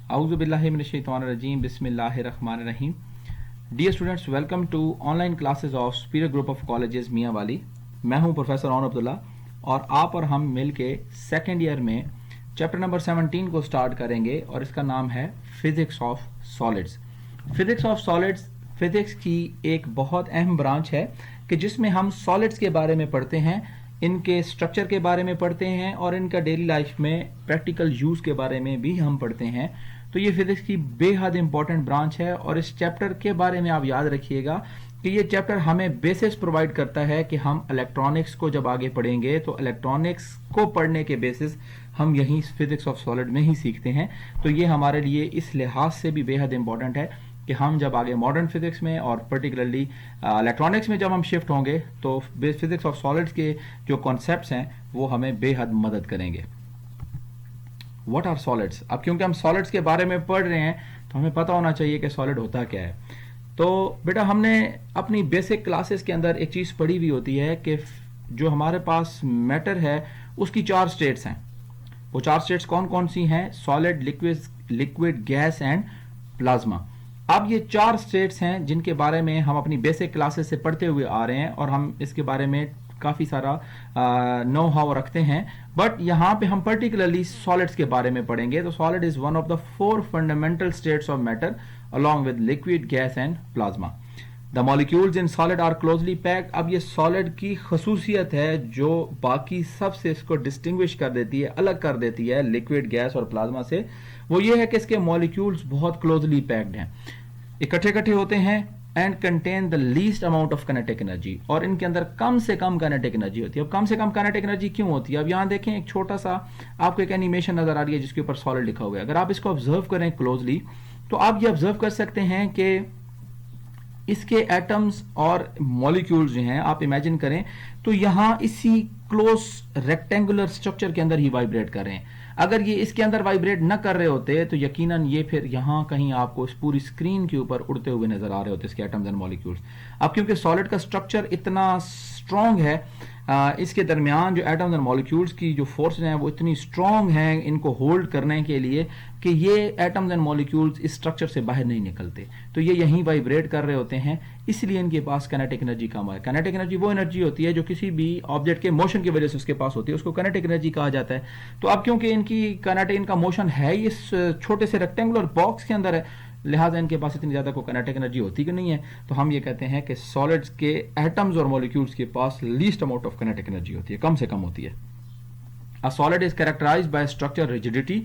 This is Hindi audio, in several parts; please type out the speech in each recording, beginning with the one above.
Auzubillahi minash-shaytanir-rajim. Bismillahir-rahmanir-rahim. Dear students, welcome to online classes of Superior Group of Colleges मियां वाली. मैं हूं प्रोफेसर ऑन अब्दुल्ला और आप और हम मिलके सेकेंड ईयर में चैप्टर नंबर 17 को स्टार्ट करेंगे और इसका नाम है physics of solids. Physics of solids physics की एक बहुत अहम ब्रांच है कि जिसमें हम सॉलिड्स के बारे में पढ़ते हैं, इनके स्ट्रक्चर के बारे में पढ़ते हैं और इनका डेली लाइफ में प्रैक्टिकल यूज के बारे में भी हम पढ़ते हैं. तो ये फिजिक्स की बेहद इंपॉर्टेंट ब्रांच है और इस चैप्टर के बारे में आप याद रखिएगा कि ये चैप्टर हमें बेसिस प्रोवाइड करता है कि हम इलेक्ट्रॉनिक्स को जब आगे पढ़ेंगे तो इलेक्ट्रॉनिक्स को पढ़ने के बेसिस हम यही फिजिक्स ऑफ सॉलिड में ही सीखते हैं. तो ये हमारे लिए इस लिहाज से भी बेहद इंपॉर्टेंट है कि हम जब आगे मॉडर्न फिजिक्स में और पर्टिकुलरली इलेक्ट्रॉनिक्स में जब हम शिफ्ट होंगे तो फिजिक्स ऑफ सॉलिड्स के जो कॉन्सेप्ट्स हैं वो हमें बेहद मदद करेंगे. What are solids? अब क्योंकि हम सॉलिड्स के बारे में पढ़ रहे हैं तो हमें पता होना चाहिए कि सॉलिड होता क्या है. तो बेटा हमने अपनी बेसिक क्लासेस के अंदर एक चीज़ पढ़ी हुई होती है कि जो हमारे पास मैटर है उसकी 4 स्टेट्स हैं. वो 4 स्टेट्स कौन कौन सी हैं? Solid, liquid, gas and plasma. अब ये 4 स्टेट्स हैं जिनके बारे में हम अपनी बेसिक क्लासेस से पढ़ते हुए आ रहे हैं और हम इसके बारे में काफ़ी सारा नो हाउ रखते हैं. बट यहाँ पे हम पर्टिकुलरली सॉलिड्स के बारे में पढ़ेंगे. तो solid is one of the 4 fundamental states of matter along with liquid, gas and plasma. The molecules in solid are closely packed. अब ये सॉलिड की खसूसियत है जो बाकी सबसे इसको डिस्टिंग्विश कर देती है, अलग कर देती है लिक्विड, गैस और प्लाज्मा से. वो ये है कि इसके मॉलिक्यूल्स बहुत क्लोजली पैक्ड हैं, इकट्ठे होते हैं and contain the least amount of kinetic energy. और इनके अंदर कम से कम काइनेटिक एनर्जी होती है. अब कम से कम काइनेटिक एनर्जी क्यों होती है? अब यहाँ देखें, एक छोटा सा आपको एक एनिमेशन नजर आ रही है जिसके ऊपर सॉलिड लिखा हुआ है. अगर आप इसको ऑब्जर्व करें क्लोजली तो आप ये ऑब्जर्व कर सकते हैं कि इसके एटम्स और मॉलिक्यूल्स जो हैं, आप इमेजिन करें तो यहां इसी क्लोज रेक्टेंगुलर स्ट्रक्चर के अंदर ही वाइब्रेट कर रहे हैं. अगर ये इसके अंदर वाइब्रेट न कर रहे होते तो यकीनन ये फिर यहां कहीं आपको इस पूरी स्क्रीन के ऊपर उड़ते हुए नजर आ रहे होते इसके एटम्स एंड मॉलिक्यूल्स. अब क्योंकि सॉलिड का स्ट्रक्चर इतना स्ट्रॉन्ग है, इसके दरमियान जो एटम्स एंड मॉलिक्यूल्स की जो फोर्स हैं वो इतनी स्ट्रॉन्ग हैं इनको होल्ड करने के लिए कि ये एटम्स एंड मॉलिक्यूल्स इस स्ट्रक्चर से बाहर नहीं निकलते. तो ये यहीं वाइब्रेट कर रहे होते हैं, इसलिए इनके पास काइनेटिक एनर्जी कम है. काइनेटिक एनर्जी वो एनर्जी होती है जो किसी भी ऑब्जेक्ट के मोशन की वजह से उसके पास होती है, उसको काइनेटिक एनर्जी कहा जाता है. तो अब क्योंकि इनका मोशन है इस छोटे से रेक्टेंगुलर बॉक्स के अंदर है, लिहाजा इनके पास इतनी ज्यादा कोई काइनेटिक एनर्जी होती कि नहीं है. तो हम ये कहते हैं कि सॉलिड्स के एटम्स और मॉलिक्यूल्स के पास least amount of kinetic energy होती है, कम से कम होती है. A solid is characterized by structure rigidity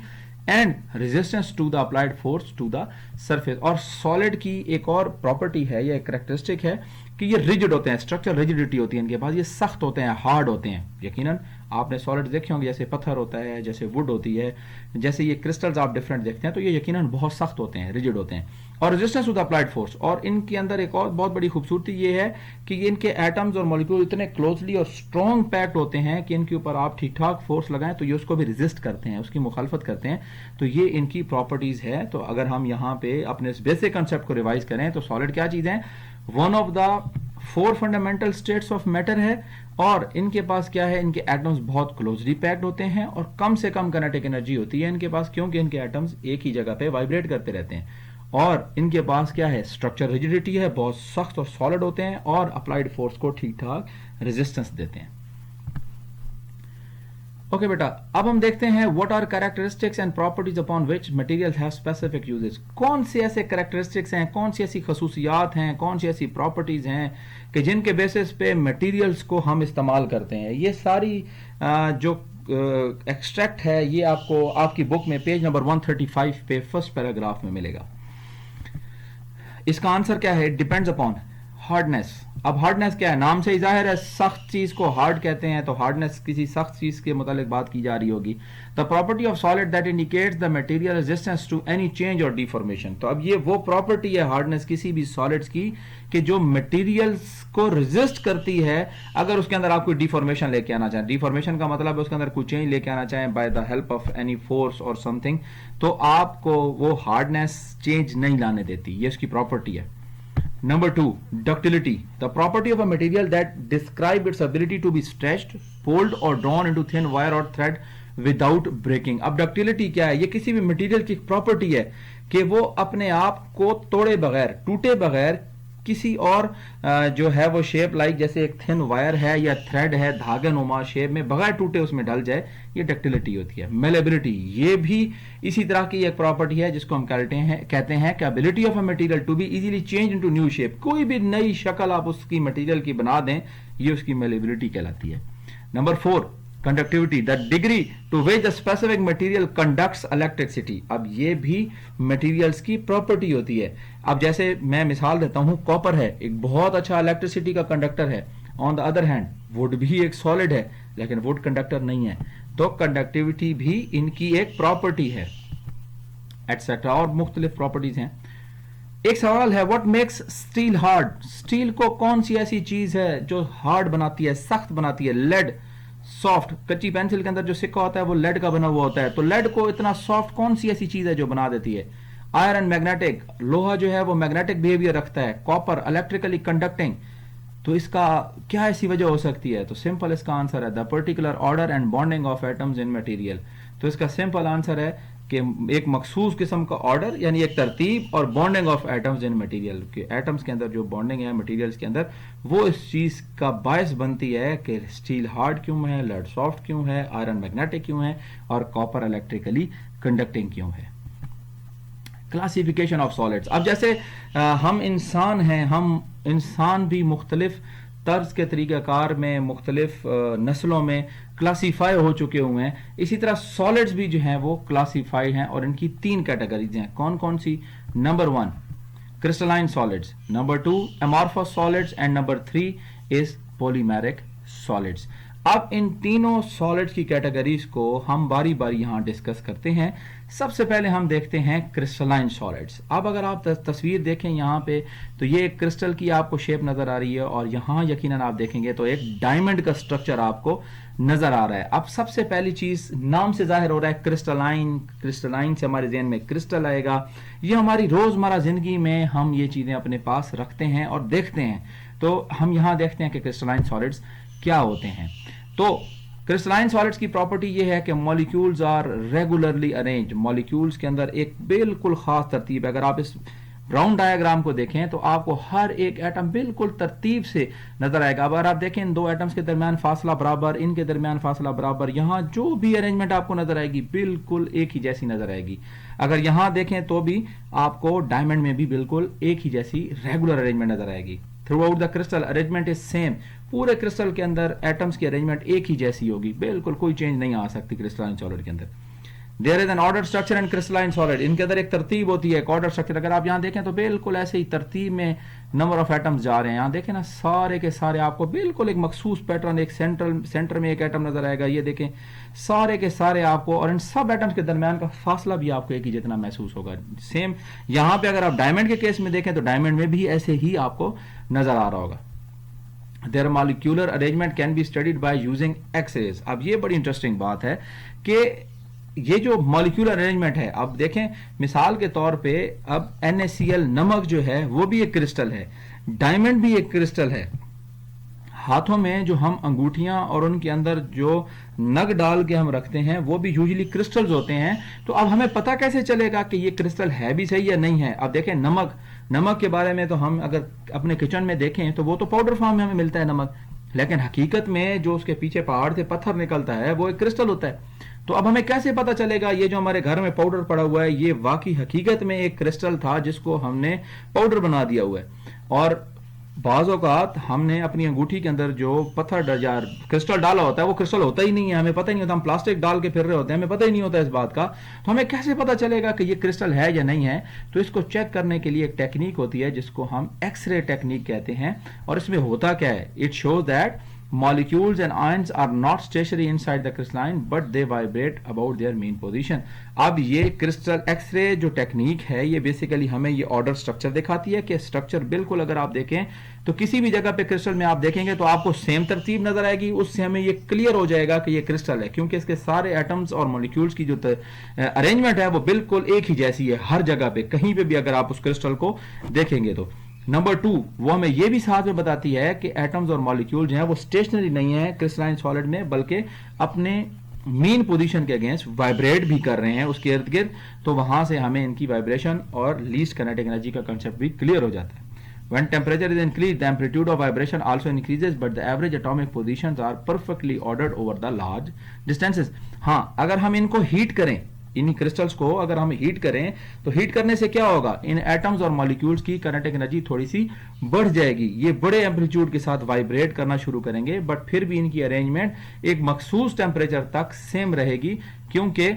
and resistance to the applied force to the surface. और सॉलिड की एक और प्रॉपर्टी है या एक कैरेक्टरिस्टिक है कि ये रिजिड होते हैं, स्ट्रक्चर रिजिडिटी होती है इनके पास, ये सख्त होते हैं, हार्ड होते हैं. यकीनन आपने सॉलिड देखे होंगे, जैसे पत्थर होता है, जैसे वुड होती है, जैसे ये क्रिस्टल्स आप डिफरेंट देखते हैं, तो ये यकीनन बहुत सख्त होते हैं, रिजिड होते हैं. और resistance to the applied force. और इनके अंदर एक और बहुत बड़ी खूबसूरती ये है कि इनके एटम्स और मॉलिक्यूल इतने क्लोजली और स्ट्रॉन्ग पैक्ड होते हैं कि इनके ऊपर आप ठीक ठाक फोर्स लगाएं तो ये उसको भी रेजिस्ट करते हैं, उसकी मुखालफत करते हैं. तो ये इनकी प्रॉपर्टीज है. तो अगर हम यहाँ पे अपने बेसिक कंसेप्ट को रिवाइज करें तो सॉलिड क्या चीज है? One of the 4 fundamental states of matter है. और इनके पास क्या है? इनके एटम्स बहुत क्लोजली पैक्ड होते हैं और कम से कम काइनेटिक एनर्जी होती है इनके पास, क्योंकि इनके एटम्स एक ही जगह पे वाइब्रेट करते रहते हैं. और इनके पास क्या है? स्ट्रक्चर रिजिडिटी है, बहुत सख्त और सॉलिड होते हैं और अप्लाइड फोर्स को ठीक ठाक रेजिस्टेंस देते हैं. ओके बेटा, अब हम देखते हैं what are characteristics and properties upon which materials have specific uses. कौन से ऐसे कैरेक्टरिस्टिक्स हैं, कौन सी ऐसी खसूसियात हैं, कौन सी ऐसी प्रॉपर्टीज हैं कि जिनके बेसिस पे मटेरियल्स को हम इस्तेमाल करते हैं. ये सारी जो एक्सट्रैक्ट है ये आपको आपकी बुक में पेज नंबर 135 पे फर्स्ट पैराग्राफ में मिलेगा. इसका आंसर क्या है? Depends upon hardness. अब हार्डनेस क्या है? नाम से ही जाहिर है, सख्त चीज को हार्ड कहते हैं, तो हार्डनेस किसी सख्त चीज के मुतालिक बात की जा रही होगी. The property of solid that indicates the material resistance to any change और डिफॉर्मेशन. तो अब ये वो प्रॉपर्टी है हार्डनेस किसी भी सॉलिड्स की कि जो मटेरियल्स को रेजिस्ट करती है अगर उसके अंदर आप कोई डिफॉर्मेशन लेके आना चाहें. डिफॉर्मेशन का मतलब है उसके अंदर कोई चेंज लेके आना चाहें by the help of any force और समथिंग, तो आपको वो हार्डनेस चेंज नहीं लाने देती. ये उसकी प्रॉपर्टी है. Number 2, ductility. The property of a material that describe its ability to be stretched, pulled or drawn into thin wire or thread without breaking. अब डक्टिलिटी क्या है? ये किसी भी मटेरियल की प्रॉपर्टी है कि वो अपने आप को तोड़े बगैर, टूटे बगैर किसी और जो है वो शेप लाइक जैसे एक थिन वायर है या थ्रेड है धागे नुमा शेप में, बगैर टूटे उसमें ढल जाए, ये डक्टिलिटी होती है। मेलेबिलिटी ये भी इसी तरह की एक प्रॉपर्टी है जिसको हम कहते हैं कि ability of a material to be easily change into new shape. कोई भी नई शक्ल आप उसकी मटेरियल की बना दें, ये उसकी मेलेबिलिटी कहलाती है। Number 4, conductivity, the degree to which the specific material conducts electricity. अब ये भी मटेरियल्स की प्रॉपर्टी होती है। अब जैसे मैं मिसाल देता हूं, कॉपर है, एक बहुत अच्छा इलेक्ट्रिसिटी का कंडक्टर है। On the other hand would भी एक सॉलिड है, लेकिन वुड कंडक्टर नहीं है। तो कंडक्टिविटी भी इनकी एक प्रॉपर्टी है, एटसेट्रा, और मुख्तलिफ प्रॉपर्टीज हैं। एक सवाल है, what makes steel hard? Steel को कौन सी ऐसी चीज है जो हार्ड बनाती है, सख्त बनाती है? लेड सॉफ्ट, कच्ची पेंसिल के अंदर जो सिक्का होता है वो लेड का बना हुआ होता है, तो लेड को इतना सॉफ्ट कौन सी ऐसी चीज है जो बना देती है? आयरन मैग्नेटिक, लोहा जो है वो मैग्नेटिक बिहेवियर रखता है। कॉपर इलेक्ट्रिकली कंडक्टिंग, तो इसका क्या ऐसी वजह हो सकती है? तो सिंपल इसका आंसर है the particular order and bonding of atoms in material. तो इसका सिंपल आंसर है कि एक मखसूस किस्म का ऑर्डर यानी एक तरतीब और bonding of atoms in material, के एटम्स के अंदर जो बॉन्डिंग है मटेरियल्स के अंदर, वो इस चीज का बायस बनती है कि स्टील हार्ड क्यों है, लेड सॉफ्ट क्यों है, आयरन मैग्नेटिक क्यों है और कॉपर इलेक्ट्रिकली कंडक्टिंग क्यों है। Classification of solids. अब जैसे हम इंसान हैं, हम इंसान भी मुख्तलिफ तर्ज के तरीक़ाकार में मुख्तलिफ नस्लों में क्लासीफाई हो चुके हुए हैं, इसी तरह सॉलिड्स भी जो हैं वो क्लासीफाई हैं और इनकी 3 कैटेगरीज हैं। कौन कौन सी? Number 1 crystalline solids, number 2 amorphous solids and number 3 is polymeric solids. अब इन तीनों सॉलिड्स की कैटेगरीज को हम बारी बारी यहां डिस्कस करते हैं। सबसे पहले हम देखते हैं क्रिस्टलाइन सॉलिड्स। अब अगर आप तस्वीर देखें यहाँ पे, तो ये एक क्रिस्टल की आपको शेप नजर आ रही है और यहाँ यकीनन आप देखेंगे तो एक डायमंड का स्ट्रक्चर आपको नजर आ रहा है। अब सबसे पहली चीज नाम से जाहिर हो रहा है क्रिस्टलाइन, क्रिस्टलाइन से हमारे ज़हन में क्रिस्टल आएगा। ये हमारी रोजमर्रा जिंदगी में हम ये चीजें अपने पास रखते हैं और देखते हैं। तो हम यहाँ देखते हैं कि क्रिस्टलाइन सॉलिड्स क्या होते हैं। तो क्रिस्टलाइन सॉलिड्स की प्रॉपर्टी यह है कि molecules are regularly arranged. Molecules के अंदर एक बिल्कुल खास तरतीब है। अगर आप इस ब्राउन डायग्राम को देखें तो आपको हर एक एटम बिल्कुल तरतीब से नजर आएगा। अगर आप देखें इन 2 एटम्स के दरमियान फासला बराबर, इनके दरमियान फासला बराबर, यहां जो भी अरेंजमेंट आपको नजर आएगी बिल्कुल एक ही जैसी नजर आएगी। अगर यहां देखें तो भी आपको डायमंड में भी बिल्कुल एक ही जैसी रेगुलर अरेंजमेंट नजर आएगी। Through out the crystal arrangement is same. पूरे क्रिस्टल के अंदर एटम्स की अरेंजमेंट एक ही जैसी होगी, बिल्कुल कोई चेंज नहीं आ सकती क्रिस्टलाइन सॉलिड के अंदर। There is an order structure and crystalline solid. इनके अंदर एक तरतीब होती है, एक ऑर्डर स्ट्रक्चर। अगर आप यहां देखें तो बिल्कुल ऐसे ही तरतीब में नंबर ऑफ एटम्स जा रहे हैं। यहां देखें ना, सारे के सारे आपको बिल्कुल एक मखसूस पैटर्न, एक सेंटर में एक एटम नजर आएगा। ये देखें सारे के सारे आपको, और इन सब एटम्स के दरमियान का फासला भी आपको एक ही जितना महसूस होगा। सेम यहां पे अगर आप डायमंड के केस में देखें तो डायमंड में भी ऐसे ही आपको नजर आ रहा होगा। Their molecular arrangement can be studied by using X-rays। अब ये बड़ी इंटरेस्टिंग बात है कि ये जो मॉलिक्यूलर अरेंजमेंट है, अब देखें मिसाल के तौर पे, अब NaCl नमक जो है वो भी एक क्रिस्टल है, डायमंड भी एक क्रिस्टल है। हाथों में जो हम अंगूठियां और उनके अंदर जो नग डाल के हम रखते हैं वो भी यूजुअली क्रिस्टल्स होते हैं। तो अब हमें पता कैसे चलेगा कि ये क्रिस्टल है भी सही या नहीं है? अब देखें नमक के बारे में तो हम अगर अपने किचन में देखें तो वो तो पाउडर फॉर्म में हमें मिलता है नमक, लेकिन हकीकत में जो उसके पीछे पहाड़ से पत्थर निकलता है वो एक क्रिस्टल होता है। तो अब हमें कैसे पता चलेगा ये जो हमारे घर में पाउडर पड़ा हुआ है ये वाकई हकीकत में एक क्रिस्टल था जिसको हमने पाउडर बना दिया हुआ है? और बाज़ औक़ात हमने अपनी अंगूठी के अंदर जो पत्थर या क्रिस्टल डाला होता है वो क्रिस्टल होता ही नहीं है, हमें पता ही नहीं होता। हम प्लास्टिक डाल के फिर रहे होते हैं, हमें पता ही नहीं होता इस बात का। तो हमें कैसे पता चलेगा कि ये क्रिस्टल है या नहीं है? तो इसको चेक करने के लिए एक टेक्निक होती है जिसको हम एक्सरे टेक्निक कहते हैं। और इसमें होता क्या है? It shows that molecules and ions are not stationary inside the crystalline but they vibrate about their mean position। अब ये क्रिस्टल एक्सरे जो टेक्निक है ये बेसिकली हमें ये ऑर्डर स्ट्रक्चर दिखाती है कि स्ट्रक्चर बिल्कुल अगर आप देखें तो किसी भी जगह पे क्रिस्टल में आप देखेंगे तो आपको सेम तरतीब नजर आएगी। उससे हमें ये क्लियर हो जाएगा कि ये क्रिस्टल है, क्योंकि इसके सारे एटम्स और मॉलिक्यूल्स की जो अरेंजमेंट है वो बिल्कुल एक ही जैसी है हर जगह पे, कहीं पे भी अगर आप उस क्रिस्टल को देखेंगे तो। नंबर 2 वो हमें यह भी साथ में बताती है कि एटम्स और मॉलिक्यूल जो है वो स्टेशनरी नहीं है क्रिस्टलाइन सॉलिड में, बल्कि अपने मीन पोजीशन के अगेंस्ट वाइब्रेट भी कर रहे हैं उसके इर्द गिर्द, तो वहां से हमें इनकी वाइब्रेशन और लीस्ट काइनेटिक एनर्जी का कंसेप्ट भी क्लियर हो जाता है. When temperature is increased, the amplitude of vibration also increases, but the average atomic positions are perfectly ordered over the large distances. हाँ, अगर हम इनको हीट करें, इन क्रिस्टल्स को अगर हम हीट करें, तो हीट करने से क्या होगा, इन एटम्स और मॉलिक्यूल्स की काइनेटिक एनर्जी थोड़ी सी बढ़ जाएगी. ये बड़े एम्पलीट्यूड के साथ वाइब्रेट करना शुरू करेंगे, बट फिर भी इनकी अरेंजमेंट एक मखसूस टेम्परेचर तक सेम रहेगी, क्योंकि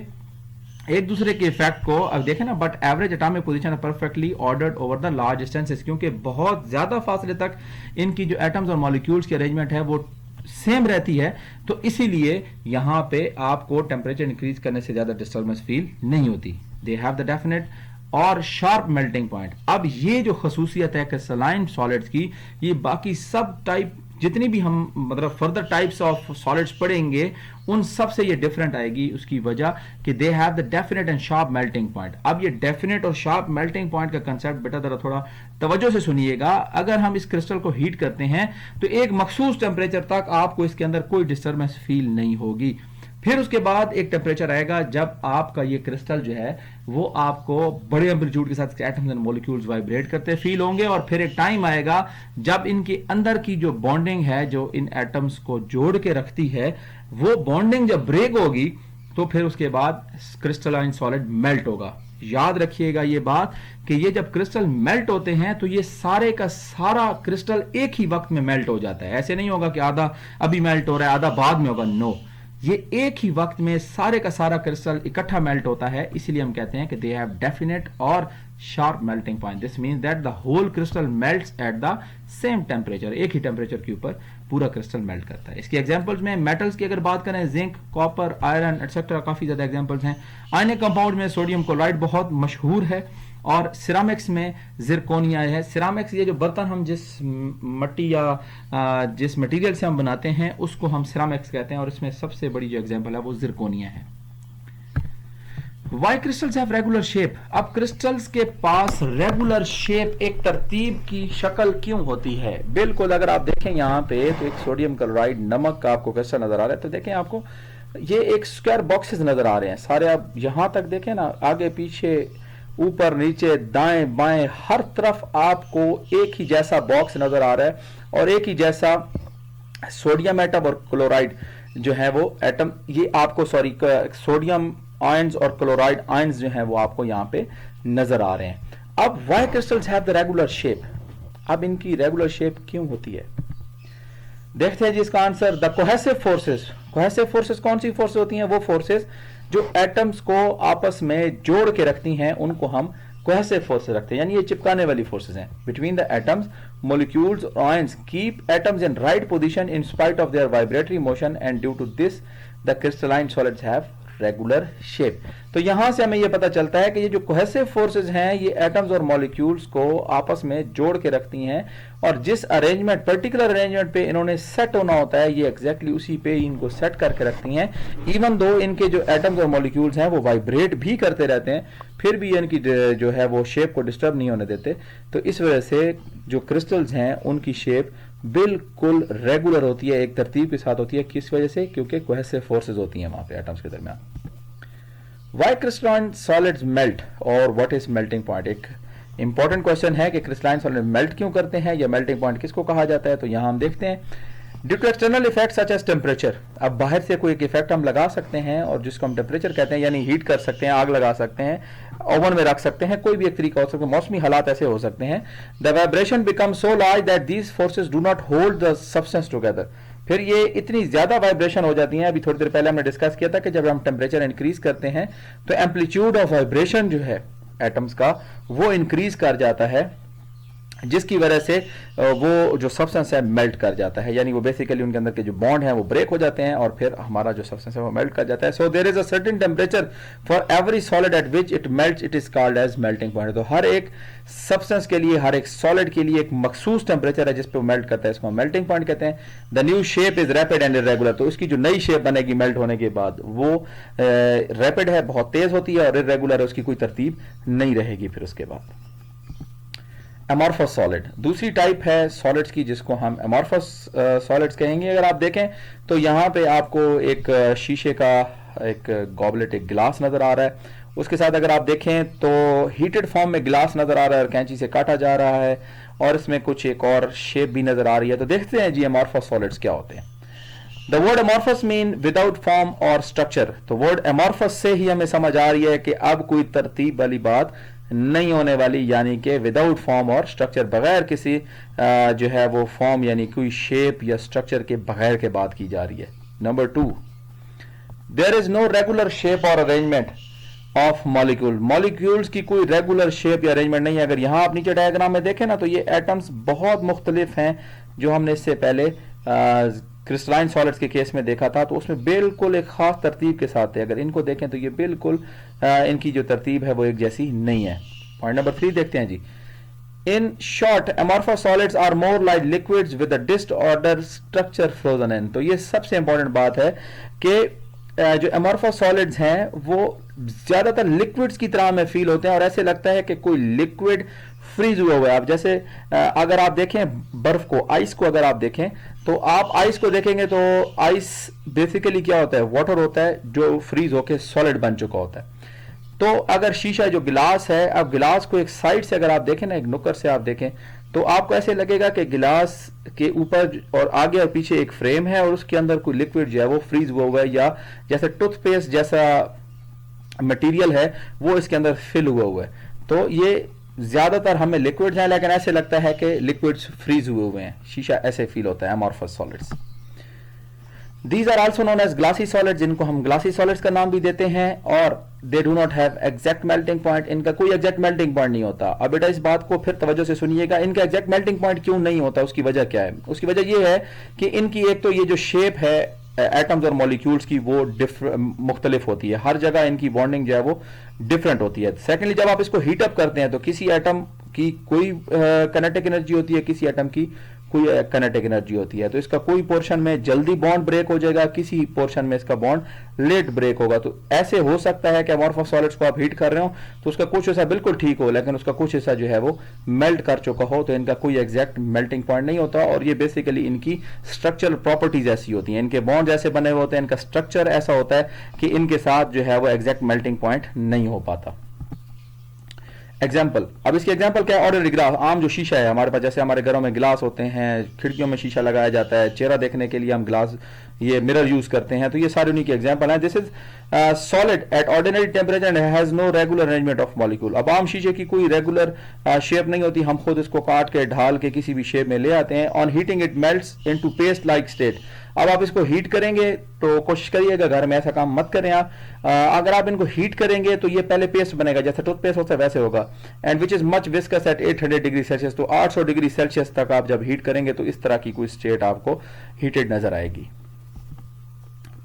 एक दूसरे के इफेक्ट को अब देखें ना. But average atomic position perfectly ordered over the large distances, क्योंकि बहुत ज्यादा फासले तक इनकी जो एटम्स और मॉलिक्यूल्स की अरेंजमेंट है वो सेम रहती है, तो इसीलिए यहां पे आपको टेम्परेचर इंक्रीज करने से ज्यादा डिस्टर्बेंस फील नहीं होती. दे हैव द डेफिनेट और शार्प मेल्टिंग पॉइंट. अब ये जो खसूसियत है क्रिस्टलाइन सॉलिड्स की, ये बाकी सब टाइप जितनी भी हम मतलब फर्दर टाइप्स ऑफ सॉलिड्स पढ़ेंगे उन सब से ये डिफरेंट आएगी. उसकी वजह कि they have the definite and sharp melting point. अब ये डेफिनेट और शार्प मेल्टिंग पॉइंट का कंसेप्ट बेटा जरा थोड़ा तवज्जो से सुनिएगा. अगर हम इस क्रिस्टल को हीट करते हैं तो एक मखसूस टेम्परेचर तक आपको इसके अंदर कोई डिस्टर्बेंस फील नहीं होगी. फिर उसके बाद एक टेम्परेचर आएगा जब आपका ये क्रिस्टल जो है वो आपको बड़े एम्पलीट्यूड के साथ एटम्स एंड मॉलिक्यूल्स वाइब्रेट करते फील होंगे, और फिर एक टाइम आएगा जब इनके अंदर की जो बॉन्डिंग है जो इन एटम्स को जोड़ के रखती है, वो बॉन्डिंग जब ब्रेक होगी तो फिर उसके बाद क्रिस्टलाइन सॉलिड मेल्ट होगा. याद रखिएगा ये बात कि ये जब क्रिस्टल मेल्ट होते हैं तो ये सारे का सारा क्रिस्टल एक ही वक्त में मेल्ट हो जाता है. ऐसे नहीं होगा कि आधा अभी मेल्ट हो रहा है आधा बाद में होगा. नो, ये एक ही वक्त में सारे का सारा क्रिस्टल इकट्ठा मेल्ट होता है. इसीलिए हम कहते हैं कि दे हैव डेफिनेट और sharp melting point. This means that the whole crystal melts at the same temperature. एक ही टेम्परेचर के ऊपर पूरा क्रिस्टल मेल्ट करता है. इसके एग्जांपल्स में मेटल्स की अगर बात करें, जिंक, कॉपर, आयरन एटसेट्रा, काफी ज्यादा एग्जांपल्स हैं. आयनिक कंपाउंड में सोडियम क्लोराइड बहुत मशहूर है, और सिरामिक्स में जिरकोनिया है. सिरामिक्स ये जो बर्तन हम जिस मट्टी या जिस मटेरियल से हम बनाते हैं उसको हम सिरामिक्स कहते हैं, और इसमें सबसे बड़ी जो एग्जांपल है वो जिरकोनिया है. Why crystals have regular shape. अब क्रिस्टल्स के पास रेगुलर शेप, एक तरतीब की शक्ल क्यों होती है? बिल्कुल, अगर आप देखें यहाँ पे तो एक सोडियम क्लोराइड नमक का आपको क्रिस्टल नजर आ रहा है, तो देखें आपको ये एक स्क्वायर बॉक्सेस नजर आ रहे हैं सारे. आप यहां तक देखें ना, आगे पीछे ऊपर नीचे दाएं बाएं हर तरफ आपको एक ही जैसा बॉक्स नजर आ रहा है, और एक ही जैसा सोडियम एटम और क्लोराइड जो है वो एटम, ये आपको सोडियम आयंस और क्लोराइड आयंस जो है वो आपको यहाँ पे नजर आ रहे हैं. अब why crystals have the regular shape. अब इनकी रेगुलर शेप क्यों होती है? देखते हैं जी इसका answer. The cohesive forces. Cohesive forces कौन सी फोर्सेस होती हैं? वो फोर्सेस जो एटम्स को आपस में जोड़ के रखती हैं उनको हम कोहेसिव फोर्सेस रखते हैं, यानी ये चिपकाने वाली फोर्सेस हैं. Between the atoms molecules or ions keep atoms in right position in spite of their vibratory motion, and due to this the crystalline solids have regular shape. तो यहां से हमें यह पता चलता है कि ये जो कोहेसिव फोर्सेस हैं ये एटम्स और मॉलिक्यूल्स को आपस में जोड़ के रखती हैं, और जिस अरेंजमेंट पर्टिकुलर अरेंजमेंट पे इन्होंने सेट होना होता है ये एग्जैक्टली उसी पे इनको सेट करके रखती हैं. इवन दो इनके जो एटम्स और मॉलिक्यूल्स हैं वो वाइब्रेट भी करते रहते हैं, फिर भी इनकी जो है वो शेप को डिस्टर्ब नहीं होने देते. तो इस वजह से जो क्रिस्टल्स हैं उनकी शेप बिल्कुल रेगुलर होती है, एक तरतीब के साथ होती है. किस वजह से? क्योंकि कोहेसिव फोर्सेस होती हैं वहां पे एटम्स के दरमियान. व्हाई क्रिस्टलाइन सॉलिड्स मेल्ट और व्हाट इज मेल्टिंग पॉइंट? एक इंपॉर्टेंट क्वेश्चन है कि क्रिस्टलाइन सॉलिड मेल्ट क्यों करते हैं या मेल्टिंग पॉइंट किसको कहा जाता है. तो यहां हम देखते हैं due to external effect such as temperature. अब बाहर से कोई एक इफेक्ट हम लगा सकते हैं और जिसको हम टेम्परेचर कहते हैं, यानी हीट कर सकते हैं, आग लगा सकते हैं, ओवन में रख सकते हैं, कोई भी एक तरीका हो सकता है. मौसमी हालात ऐसे हो सकते हैं. The vibration become so large that these forces do not hold the substance together. फिर ये इतनी ज्यादा वाइब्रेशन हो जाती है. अभी थोड़ी देर पहले हमने डिस्कस किया था कि जब हम टेम्परेचर इंक्रीज करते हैं तो एम्पलीट्यूड ऑफ वाइब्रेशन जो है एटम्स का वो इंक्रीज कर जाता है, जिसकी वजह से वो जो सब्सटेंस है मेल्ट कर जाता है, यानी वो बेसिकली उनके अंदर के जो बॉन्ड हैं वो ब्रेक हो जाते हैं और फिर हमारा जो सब्सटेंस है वो मेल्ट कर जाता है. So there is a certain temperature for every solid at which it melts, it is called as melting point. तो हर एक सब्सटेंस के लिए, हर एक सॉलिड के लिए एक मखसूस टेम्परेचर है जिस पे वो मेल्ट करता है, इसको हम मेल्टिंग पॉइंट कहते हैं. The new shape is rapid and irregular. तो इसकी जो नई शेप बनेगी मेल्ट होने के बाद वो रैपिड है, बहुत तेज होती है, और इरेगुलर है, उसकी कोई तरतीब नहीं रहेगी फिर उसके बाद. एमॉर्फस सॉलिड दूसरी टाइप है सॉलिड्स की जिसको हम एमॉर्फस सॉलिड्स कहेंगे। अगर आप देखें तो यहाँ पे आपको एक शीशे का एक गॉबलेट, एक गिलास नजर आ रहा है। उसके साथ अगर आप देखें तो हीटेड फॉर्म में गिलास नजर आ रहा है और कैंची से काटा जा रहा है और इसमें कुछ एक और शेप भी नजर आ रही है। तो देखते हैं जी एमॉर्फस सॉलिड्स क्या होते हैं। The word amorphous mean without form और स्ट्रक्चर। तो वर्ड एमॉर्फस से ही हमें समझ आ रही है कि अब कोई तरतीब वाली बात नहीं होने वाली, यानी कि विदाउट फॉर्म और स्ट्रक्चर, बगैर किसी जो है वो फॉर्म यानी कोई शेप या स्ट्रक्चर के बगैर के बात की जा रही है। Number 2, there is no regular shape और अरेंजमेंट ऑफ मॉलिक्यूल। मॉलिक्यूल्स की कोई रेगुलर शेप या अरेंजमेंट नहीं है। अगर यहां आप नीचे डायग्राम में देखें ना तो ये एटम्स बहुत मुख्तलिफ हैं जो हमने इससे पहले क्रिस्टलाइन सॉलिड्स के केस में देखा था। तो उसमें बिल्कुल एक खास तरतीब के साथ है। अगर इनको देखें तो ये बिल्कुल इनकी जो तरतीब है वो एक जैसी नहीं है। पॉइंट नंबर 3 देखते हैं जी। In short amorphous solids are more like liquids with a disorder structure frozen in. तो ये सबसे इंपॉर्टेंट बात है कि जो एमॉर्फस सॉलिड्स हैं वो ज्यादातर लिक्विड्स की तरह में फील होते हैं और ऐसे लगता है कि कोई लिक्विड फ्रीज हुआ हुआ है। आप जैसे अगर आप देखें बर्फ को, आइस को अगर आप देखें तो आप आइस को देखेंगे तो आइस बेसिकली क्या होता है, वाटर होता है जो फ्रीज होकर सॉलिड बन चुका होता है। तो अगर शीशा जो गिलास है, अब गिलास को एक साइड से अगर आप देखें ना, एक नुक्कड़ से आप देखें तो आपको ऐसे लगेगा कि गिलास के ऊपर और आगे और पीछे एक फ्रेम है और उसके अंदर कोई लिक्विड जो है वो फ्रीज हुआ है या जैसे टूथपेस्ट जैसा मटेरियल है वो इसके अंदर फिल हुआ है। तो ये ज्यादातर हमें लिक्विड्स हैं लेकिन ऐसे लगता है कि लिक्विड्स फ्रीज हुए हैं। शीशा ऐसे फील होता है amorphous solids. These are also known as glassy solids, जिनको हम ग्लासी सॉलिड्स का नाम भी देते हैं। और they do not have exact melting point, इनका कोई एग्जैक्ट मेल्टिंग पॉइंट नहीं होता। अब बेटा इस बात को फिर तवज्जो से सुनिएगा, इनका एग्जैक्ट मेल्टिंग पॉइंट क्यों नहीं होता, उसकी वजह क्या है? उसकी वजह यह है कि इनकी एक तो ये जो शेप है एटम्स और मॉलिक्यूल्स की वो मुख्तलिफ होती है, हर जगह इनकी बॉन्डिंग जो है वो डिफरेंट होती है। सेकेंडली जब आप इसको हीटअप करते हैं तो किसी एटम की कोई काइनेटिक एनर्जी होती है, किसी एटम की कोई काइनेटिक एनर्जी होती है। तो इसका कोई पोर्शन में जल्दी बॉन्ड ब्रेक हो जाएगा, किसी पोर्शन में इसका बॉन्ड लेट ब्रेक होगा। तो ऐसे हो सकता है कि एमॉर्फस सॉलिड्स को आप हीट कर रहे हो तो उसका कुछ हिस्सा बिल्कुल ठीक हो लेकिन उसका कुछ हिस्सा जो है वो मेल्ट कर चुका हो, तो इनका कोई एग्जैक्ट मेल्टिंग पॉइंट नहीं होता। और ये बेसिकली इनकी स्ट्रक्चरल प्रॉपर्टीज ऐसी होती हैं, इनके बॉन्ड ऐसे बने हुए होते हैं, इनका स्ट्रक्चर ऐसा होता है कि इनके साथ जो है वो एग्जैक्ट मेल्टिंग पॉइंट नहीं हो पाता। एग्जाम्पल, अब इसकी एग्जाम्पल क्या है? ऑर्डिनरी ग्लास, आम जो शीशा है हमारे पास, जैसे हमारे घरों में गिलास होते हैं, खिड़कियों में शीशा लगाया जाता है, चेहरा देखने के लिए हम ग्लास ये मिरर यूज करते हैं, तो ये सारे उन्हीं की एग्जाम्पल है। This is solid at ordinary temperature and has no regular arrangement of molecule. अब आम शीशे की कोई रेगुलर शेप नहीं होती, हम खुद इसको काट के ढाल के किसी भी शेप में ले आते हैं। On heating it melts into paste like state. अब आप इसको हीट करेंगे तो कोशिश करिएगा घर में ऐसा काम मत करें आप। अगर आप इनको हीट करेंगे तो ये पहले पेस्ट बनेगा, जैसे टूथपेस्ट होता है वैसे होगा। And which is much viscous at 800 degree Celsius. तो 800 डिग्री सेल्सियस तक आप जब हीट करेंगे तो इस तरह की कोई स्टेट आपको हीटेड नजर आएगी।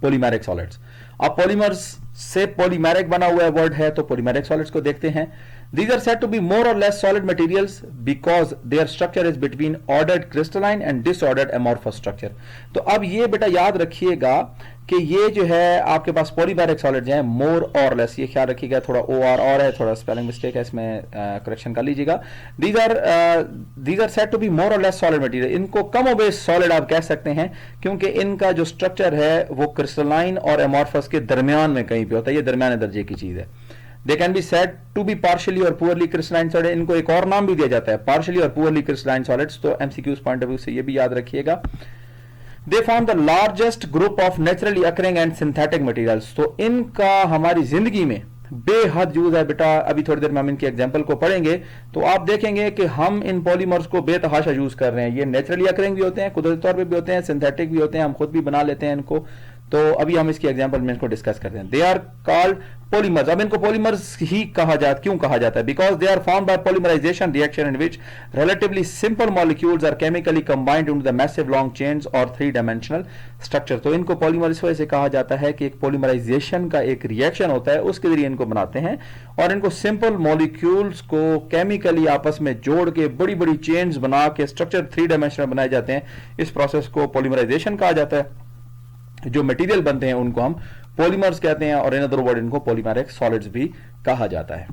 पॉलीमेरिक सॉलिड्स, अब पॉलीमर्स से पॉलीमेरिक बना हुआ वर्ड है तो पॉलीमेरिक सॉलिड्स को देखते हैं। These are said to be more or less solid materials because their structure is between ordered crystalline and disordered amorphous structure। तो अब ये बेटा याद रखिएगा कि ये जो है आपके पास पॉलीमेरिक सॉलिड्स हैं, मोर और लेस, ये ख्याल रखिएगा। थोड़ा ओ आर और है, थोड़ा स्पेलिंग मिस्टेक है, इसमें करेक्शन कर लीजिएगा। These are said to be more or less solid material। इनको कम बेस सॉलिड आप कह सकते हैं क्योंकि इनका जो स्ट्रक्चर है वो क्रिस्टलाइन और एमॉर्फस के दरमियान में कहीं पे होता है, ये दरमियाने दर्जे की चीज है। They can be said to be partially or poorly crystalline solid। इनको एक और नाम भी दिया जाता है, partially और poorly crystalline solids। तो MCQs पॉइंट ऑफ व्यू से ये भी याद रखिएगा। They form the largest group of naturally occurring and synthetic materials। तो इनका हमारी जिंदगी में बेहद यूज है बेटा। अभी थोड़ी देर में हम इनके एग्जाम्पल को पढ़ेंगे तो आप देखेंगे कि हम इन पॉलीमर्स को बेतहाशा यूज कर रहे हैं। ये नेचुरली अकरिंग भी होते हैं, कुदरती तौर पे भी होते हैं, सिंथेटिक भी होते हैं, हम खुद भी बना लेते हैं इनको। तो अभी हम इसकी एग्जांपल में इसको डिस्कस करते हैं। They are called polymers. अब इनको पॉलीमर्स ही क्यों कहा जाता है? Because they are formed by polymerization reaction in which relatively simple molecules are chemically combined into the massive long chains और 3 डायमेंशनल स्ट्रक्चर। तो इनको पॉलीमर इस वजह से कहा जाता है कि एक पॉलीमराइजेशन का एक रिएक्शन होता है, उसके जरिए इनको बनाते हैं और इनको सिंपल मॉलिक्यूल्स को केमिकली आपस में जोड़ के बड़ी बड़ी चेन्स बना के स्ट्रक्चर 3 डायमेंशनल बनाए जाते हैं। इस प्रोसेस को पॉलीमराइजेशन कहा जाता है। जो मटेरियल बनते हैं उनको हम पॉलीमर्स कहते हैं और इन अदर वर्ड इनको पॉलीमेरिक सॉलिड्स भी कहा जाता है।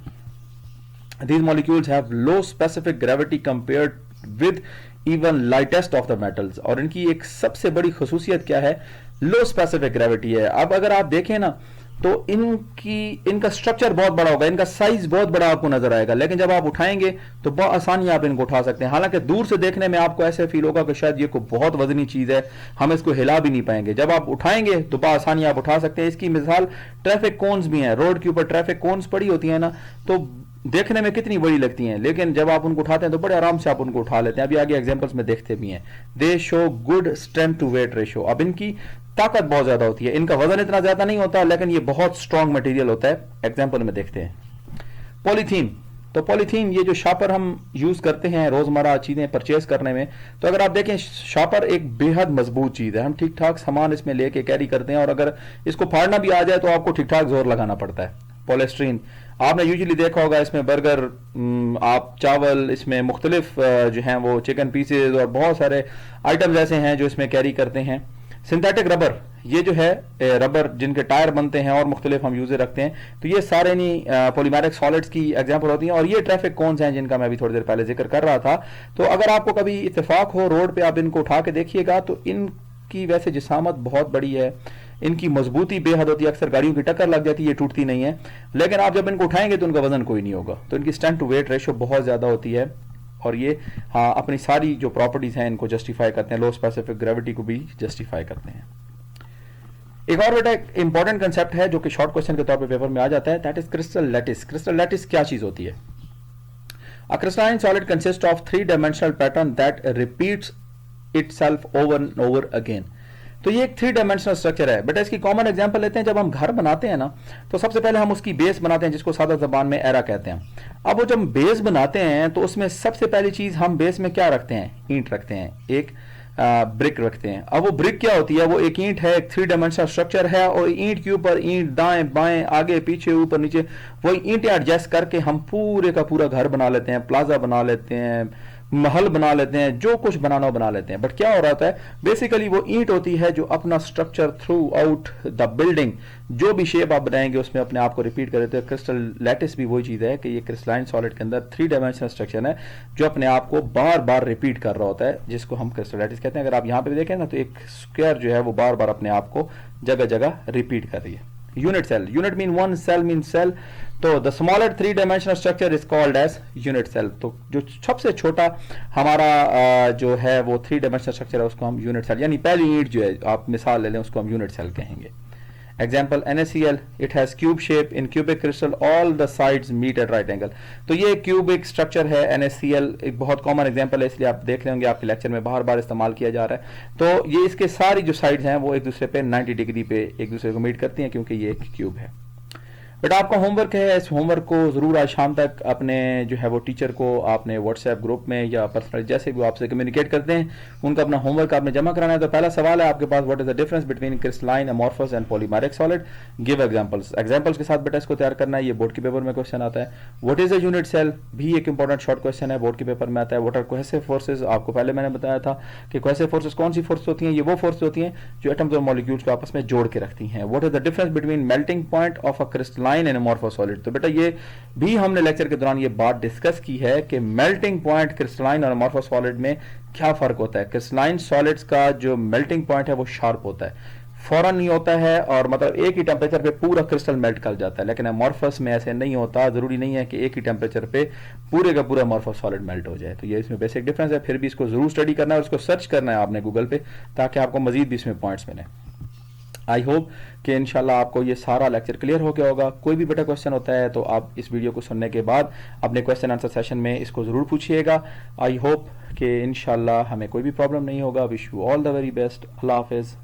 These molecules have low specific gravity compared with even lightest of the metals. और इनकी एक सबसे बड़ी खसूसियत क्या है? लो स्पेसिफिक ग्रेविटी है. अब अगर आप देखें ना तो इनका स्ट्रक्चर बहुत बड़ा होगा, इनका साइज बहुत बड़ा आपको नजर आएगा, लेकिन जब आप उठाएंगे तो बहुत आसानी आप इनको उठा सकते हैं. हालांकि दूर से देखने में आपको ऐसे फील होगा कि शायद ये कोई बहुत वजनी चीज है, हम इसको हिला भी नहीं पाएंगे. जब आप उठाएंगे तो बहुत आसानी आप उठा सकते हैं. इसकी मिसाल ट्रैफिक कोन्स भी हैं. रोड के ऊपर ट्रैफिक कोन्स पड़ी होती है ना, तो देखने में कितनी बड़ी लगती हैं, लेकिन जब आप उनको उठाते हैं तो बड़े आराम से आप उनको उठा लेते हैं. अभी आगे एग्जांपल्स में देखते भी हैं. They show good strength to weight ratio. अब इनकी ताकत बहुत ज्यादा होती है, इनका वजन इतना ज्यादा नहीं होता, लेकिन ये बहुत स्ट्रॉन्ग मटेरियल होता है. एग्जांपल में देखते हैं. पॉलीथीन. तो पॉलीथीन ये जो शॉपर हम यूज करते हैं रोजमर्रा चीजें परचेज करने में, तो अगर आप देखें शॉपर एक बेहद मजबूत चीज है. हम ठीक ठाक सामान इसमें लेके कैरी करते हैं, और अगर इसको फाड़ना भी आ जाए तो आपको ठीक ठाक जोर लगाना पड़ता है. पॉलीस्टीरीन आपने यूजुअली देखा होगा, इसमें बर्गर, आप चावल, इसमें मुख्तलिफ जो हैं वो चिकन पीसेज और बहुत सारे आइटम्स ऐसे हैं जो इसमें कैरी करते हैं. सिंथेटिक रबर, ये जो है रबर जिनके टायर बनते हैं और मुख्तलिफ हम यूजर रखते हैं, तो ये सारे नहीं पॉलीमेरिक सॉलिड्स की एग्जांपल होती हैं. और ये ट्रैफिक कौन से हैं जिनका मैं अभी थोड़ी देर पहले जिक्र कर रहा था. तो अगर आपको कभी इत्तेफाक हो रोड पे आप इनको उठा के देखिएगा तो इनकी वैसे जिसामत बहुत बड़ी है, इनकी मजबूती बेहद होती है. अक्सर गाड़ियों की टक्कर लग जाती है, ये टूटती नहीं है, लेकिन आप जब इनको उठाएंगे तो उनका वजन कोई नहीं होगा. तो इनकी स्ट्रेंथ टू वेट रेशो बहुत ज्यादा होती है, और ये हाँ अपनी सारी जो प्रॉपर्टीज हैं इनको जस्टिफाई करते हैं. लो स्पेसिफिक ग्रेविटी को भी जस्टिफाई करते हैं. एक और बेटा एक इंपॉर्टेंट कंसेप्ट है जो कि शॉर्ट क्वेश्चन के तौर पे पेपर में आ जाता है, that is crystal lattice. Crystal lattice क्या चीज होती है? अ crystalline solid consist of 3-dimensional pattern that repeats itself over and over again. तो ये एक 3-dimensional स्ट्रक्चर है. बेटा इसकी कॉमन एग्जांपल लेते हैं. जब हम घर बनाते हैं ना, तो सबसे पहले हम उसकी बेस बनाते हैं जिसको सादा जबान में एरा कहते हैं. अब वो जब हम बेस बनाते हैं तो उसमें सबसे पहली चीज हम बेस में क्या रखते हैं? ईंट रखते हैं, एक ब्रिक रखते हैं. अब वो ब्रिक क्या होती है? वो एक ईंट है, एक 3-dimensional स्ट्रक्चर है, और ईंट के ऊपर ईंट दाएं बाएं आगे पीछे ऊपर नीचे वही ईंटें एडजस्ट करके हम पूरे का पूरा घर बना लेते हैं, प्लाजा बना लेते हैं, महल बना लेते हैं, जो कुछ बनाना बना लेते हैं. बट क्या हो रहा है? बेसिकली वो ईंट होती है जो अपना structure through out the building, जो भी शेप आप बनाएंगे उसमें अपने आप को रिपीट कर देते हैं. क्रिस्टल लैटिस भी वही चीज है कि ये क्रिस्टलाइन सॉलिड के अंदर 3-dimensional स्ट्रक्चर है जो अपने आप को बार बार रिपीट कर रहा होता है, जिसको हम क्रिस्टल लैटिस कहते हैं. अगर आप यहाँ पे देखें ना तो एक स्क्वायर जो है वो बार बार अपने आप को जगह जगह रिपीट कर रही है. Unit cell. Unit mean one, cell mean cell. तो the smaller 3-dimensional structure is called as unit cell. तो जो सबसे छोटा हमारा जो है वो 3-dimensional स्ट्रक्चर है उसको हम यूनिट सेल, यानी पहली ईंट जो है आप मिसाल ले लें उसको हम यूनिट सेल कहेंगे. Example NaCl, it has cube shape. In cubic crystal all the sides meet at right angle. तो ये क्यूबिक स्ट्रक्चर है. NaCl एक बहुत कॉमन एग्जाम्पल है, इसलिए आप देख लेंगे आपके लेक्चर में बार बार इस्तेमाल किया जा रहा है. तो ये इसके सारी जो साइड्स हैं वो एक दूसरे पे 90 डिग्री पे एक दूसरे को मीट करती हैं क्योंकि ये एक क्यूब है. बेटा आपका होमवर्क है, इस होमवर्क को जरूर आज शाम तक अपने जो है वो टीचर को आपने व्हाट्सएप ग्रुप में या पर्सनल जैसे भी आपसे कम्युनिकेट करते हैं उनका अपना होमवर्क आपने जमा कराना है. तो पहला सवाल है आपके पास, what is the difference between crystalline, amorphous and polymeric solid? Give examples. Examples के साथ बेटा इसको तैयार करना है. ये बोर्ड के पेपर में क्वेश्चन आता है. What is a unit cell? भी एक इंपॉर्टेंट शॉर्ट क्वेश्चन है, बोर्ड के पेपर में आता है. What are cohesive forces? आपको पहले मैंने बताया था कि कोहेसिव फोर्सेज कौन सी फोर्स होती हैं? ये वो फोर्स होती हैं जो एटम्स और मॉलिक्यूल्स को आपस में जोड़ के रखती हैं. What is the difference between melting point of a crystalline and amorphous solid? तो बेटा ये भी हमने लेक्चर के दौरान ये बात डिस्कस की है कि मेल्टिंग पॉइंट क्रिस्टलाइन और अमॉर्फस सॉलिड में क्या फर्क होता है. क्रिस्टलाइन सॉलिड्स का जो मेल्टिंग पॉइंट है वो शार्प होता है, फौरन नहीं होता है, और मतलब एक ही टेम्परेचर पे पूरा क्रिस्टल मेल्ट कर जाता है. लेकिन अमॉर्फस में ऐसे नहीं होता, जरूरी नहीं है कि एक ही टेम्परेचर पे पूरे का पूरा अमॉर्फस सॉलिड मेल्ट हो जाए. तो ये इसमें बेसिक डिफरेंस है. फिर भी इसको जरूर स्टडी करना है और इसको सर्च करना है आपने गूगल पे, ताकि आपको मजीद भी इसमें पॉइंट्स मिले. आई होप कि इंशाल्लाह आपको ये सारा लेक्चर क्लियर हो गया होगा. कोई भी बेटा क्वेश्चन होता है तो आप इस वीडियो को सुनने के बाद अपने क्वेश्चन आंसर सेशन में इसको ज़रूर पूछिएगा. आई होप कि इंशाल्लाह हमें कोई भी प्रॉब्लम नहीं होगा. Wish you all the very best. अल्लाह हाफिज़.